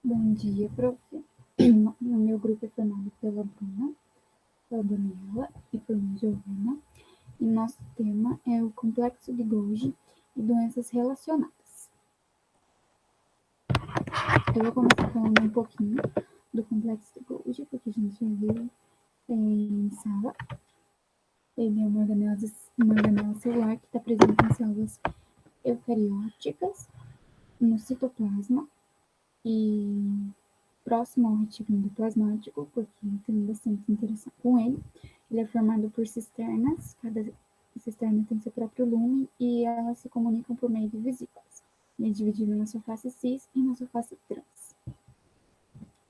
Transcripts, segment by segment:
Bom dia, prof. No meu grupo é formado pela Bruna, pela Daniela e por mim, Giovana. E nosso tema é o complexo de Golgi e doenças relacionadas. Eu vou começar falando um pouquinho do complexo de Golgi, porque a gente já viu em sala. Ele é uma organela celular que está presente em células eucarióticas, no citoplasma e próximo ao retículo endoplasmático, porque tem bastante interação com ele. Ele é formado por cisternas, cada cisterna tem seu próprio lumen e elas se comunicam por meio de vesículas. Ele é dividido na sua face cis e na sua face trans.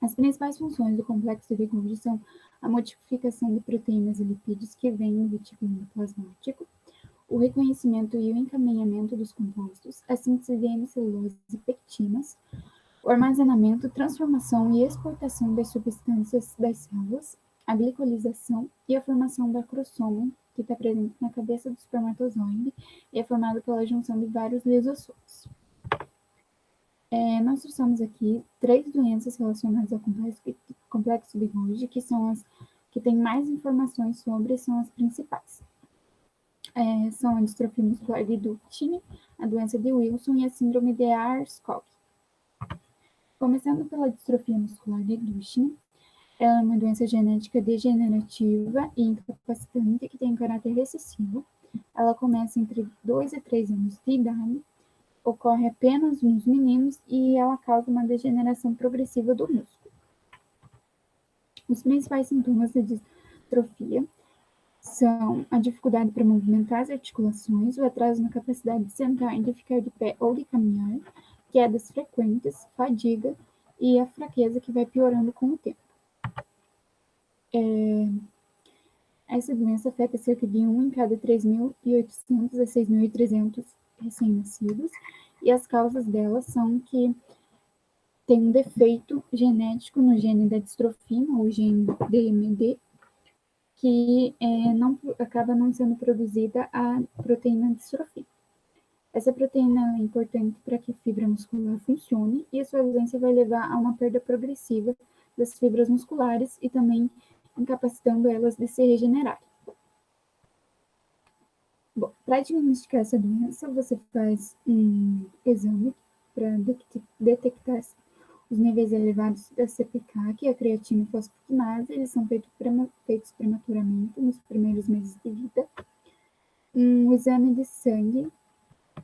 As principais funções do complexo de Golgi são a modificação de proteínas e lipídios que vêm do retículo endoplasmático, o reconhecimento e o encaminhamento dos compostos, a síntese de hemicelulose e pectinas, o armazenamento, transformação e exportação das substâncias das células, a glicolização e a formação da acrosoma, que está presente na cabeça do espermatozoide e é formado pela junção de vários lisossomos. Nós trouxemos aqui 3 doenças relacionadas ao complexo de Golgi, que são as que têm mais informações sobre, são as principais. São a distrofia muscular de Duchenne, a doença de Wilson e a síndrome de Ayers-Cox. Começando pela distrofia muscular de Duchenne, ela é uma doença genética degenerativa e incapacitante que tem um caráter recessivo. Ela começa entre 2 e 3 anos de idade, ocorre apenas nos meninos e ela causa uma degeneração progressiva do músculo. Os principais sintomas da distrofia são a dificuldade para movimentar as articulações, o atraso na capacidade de sentar, de ficar de pé ou de caminhar, quedas frequentes, fadiga e a fraqueza que vai piorando com o tempo. Essa doença afeta cerca de 1 em cada 3.800 a 6.300 recém-nascidos, e as causas dela são que tem um defeito genético no gene da distrofina, ou gene DMD, que acaba não sendo produzida a proteína distrofina. Essa proteína é importante para que a fibra muscular funcione, e a sua ausência vai levar a uma perda progressiva das fibras musculares e também incapacitando elas de se regenerarem. Bom, para diagnosticar essa doença, você faz um exame para detectar os níveis elevados da CPK, que é a creatina e fosfoquinase. Eles são feitos prematuramente nos primeiros meses de vida. Um exame de sangue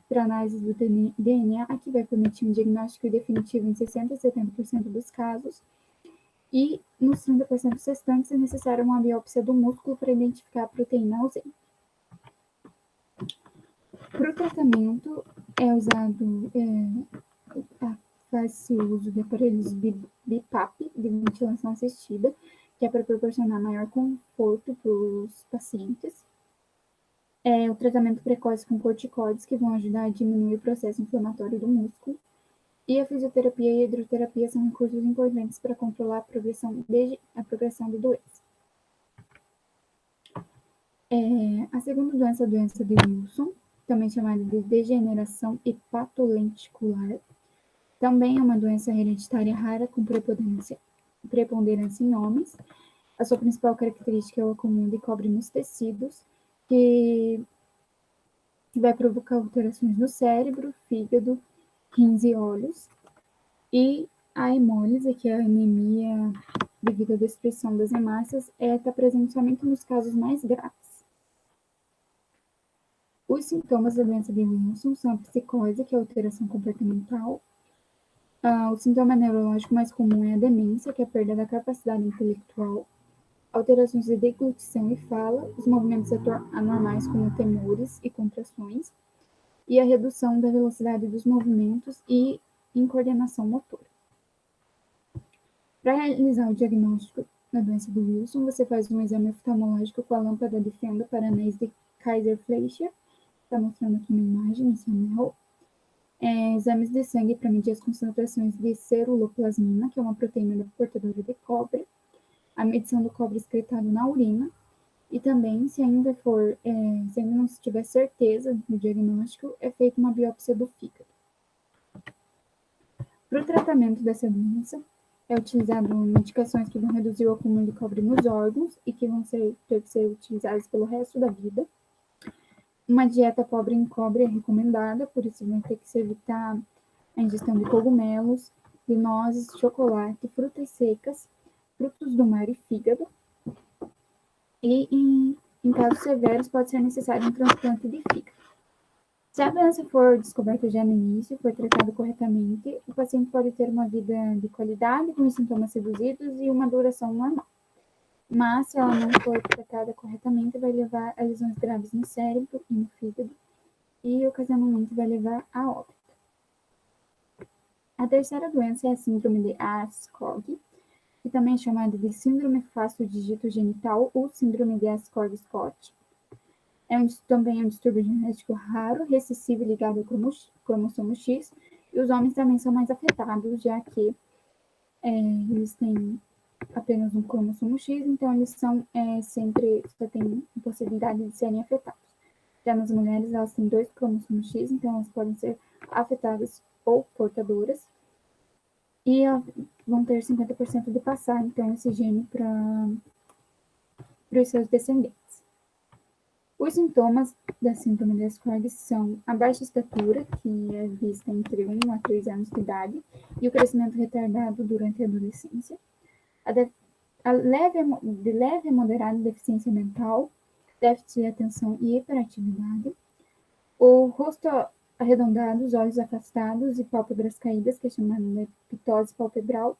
para análise do DNA, que vai permitir um diagnóstico definitivo em 60% a 70% dos casos. E nos 30% restantes é necessária uma biópsia do músculo para identificar a proteína ausente. Para o tratamento, faz-se uso de aparelhos BiPAP, de ventilação assistida, que é para proporcionar maior conforto para os pacientes. O tratamento precoce com corticoides, que vão ajudar a diminuir o processo inflamatório do músculo. E a fisioterapia e a hidroterapia são recursos importantes para controlar a progressão de doença. A segunda doença é a doença de Wilson, também chamada de degeneração hepatolenticular. Também é uma doença hereditária rara com preponderância em homens. A sua principal característica é o acúmulo de cobre nos tecidos, que vai provocar alterações no cérebro, fígado, rins e olhos. E a hemólise, que é a anemia devido à destruição das hemácias, está presente somente nos casos mais graves. Os sintomas da doença de Wilson são a psicose, que é a alteração comportamental. O sintoma neurológico mais comum é a demência, que é a perda da capacidade intelectual, alterações de deglutição e fala, os movimentos anormais como tremores e contrações, e a redução da velocidade dos movimentos e incoordenação motora. Para realizar o diagnóstico da doença do Wilson, você faz um exame oftalmológico com a lâmpada de fenda para anéis de Kaiser-Fleischer, está mostrando aqui na imagem, esse anel. Exames de sangue para medir as concentrações de ceruloplasmina, que é uma proteína portadora de cobre, a medição do cobre excretado na urina, e também, se ainda não se tiver certeza do diagnóstico, é feita uma biópsia do fígado. Para o tratamento dessa doença, é utilizado medicações que vão reduzir o acúmulo de cobre nos órgãos e que vão ter que ser utilizadas pelo resto da vida. Uma dieta pobre em cobre é recomendada, por isso vai ter que se evitar a ingestão de cogumelos, de nozes, chocolate, frutas secas, frutos do mar e fígado. E, em casos severos, pode ser necessário um transplante de fígado. Se a doença for descoberta já no início, for tratada corretamente, o paciente pode ter uma vida de qualidade, com os sintomas reduzidos e uma duração normal. Mas, se ela não for tratada corretamente, vai levar a lesões graves no cérebro e no fígado, e ocasionalmente vai levar a óbito. A terceira doença é a síndrome de Ascog, que também é chamada de síndrome fácil-dígito-genital ou síndrome de Ascog-Scott. Também é um distúrbio genético raro, recessivo e ligado ao cromossomo X, e os homens também são mais afetados, já que eles têm apenas um cromossomo X, então eles são sempre só têm possibilidade de serem afetados. Já nas mulheres, elas têm 2 cromossomos X, então elas podem ser afetadas ou portadoras, e vão ter 50% de passar, então, esse gene para os seus descendentes. Os sintomas da síndrome de Ascog são a baixa estatura, que é vista entre 1 a 3 anos de idade, e o crescimento retardado durante a adolescência, a leve a moderada deficiência mental, déficit de atenção e hiperatividade, o rosto arredondado, os olhos afastados e pálpebras caídas, que é chamada de ptose palpebral,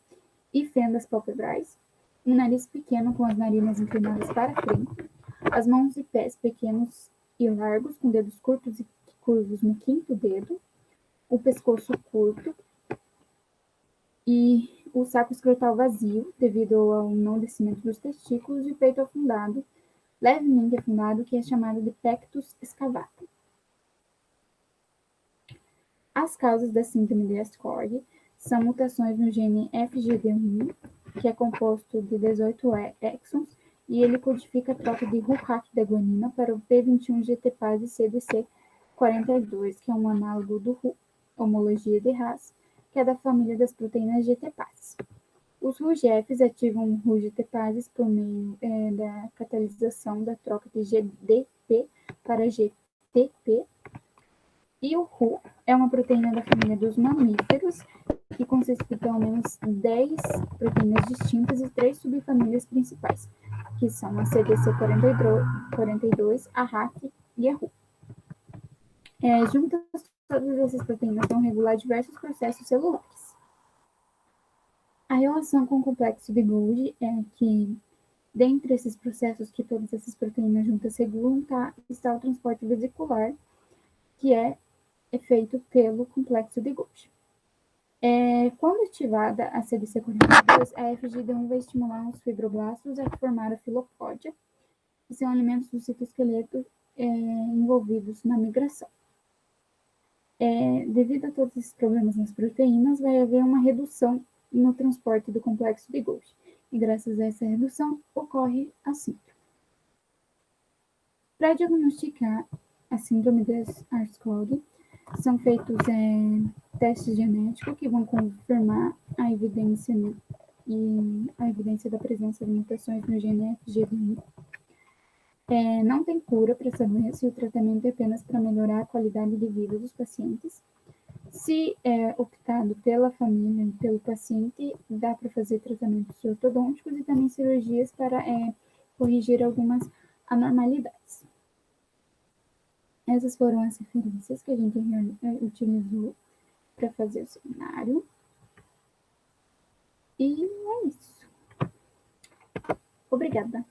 e fendas palpebrais, um nariz pequeno com as narinas inclinadas para frente, as mãos e pés pequenos e largos, com dedos curtos e curvos no quinto dedo, o pescoço curto e o saco escrotal vazio, devido ao não descimento dos testículos, e o peito afundado, levemente afundado, que é chamado de pectus excavatum. As causas da síndrome de Ascog são mutações no gene FGD1, que é composto de 18 exons, e ele codifica a troca de RURAC da guanina para o P21-GTPase CDC42, que é um análogo do RU, homologia de Haas, que é da família das proteínas GTPases. Os RUGFs ativam RUGTPases por meio da catalisação da troca de GDP para GTP, e o RU é uma proteína da família dos mamíferos, que consiste de pelo menos 10 proteínas distintas e 3 subfamílias principais, que são a CDC42, a RAC e a RU. Juntas, todas essas proteínas vão regular diversos processos celulares. A relação com o complexo de Golgi é que, dentre esses processos que todas essas proteínas juntas regulam, está o transporte vesicular, que é feito pelo complexo de Golgi. Quando ativada a CDC42, a FGD1 vai estimular os fibroblastos a formar a filopódia, que são elementos do citoesqueleto envolvidos na migração. Devido a todos esses problemas nas proteínas, vai haver uma redução no transporte do complexo de Golgi, e graças a essa redução ocorre a síndrome. Para diagnosticar a síndrome de Ascog, são feitos testes genéticos que vão confirmar a evidência da presença de mutações no gene FGD1. Não tem cura para essa doença e o tratamento é apenas para melhorar a qualidade de vida dos pacientes. Se optado pela família e pelo paciente, dá para fazer tratamentos ortodônticos e também cirurgias para corrigir algumas anormalidades. Essas foram as referências que a gente utilizou para fazer o seminário. E é isso. Obrigada.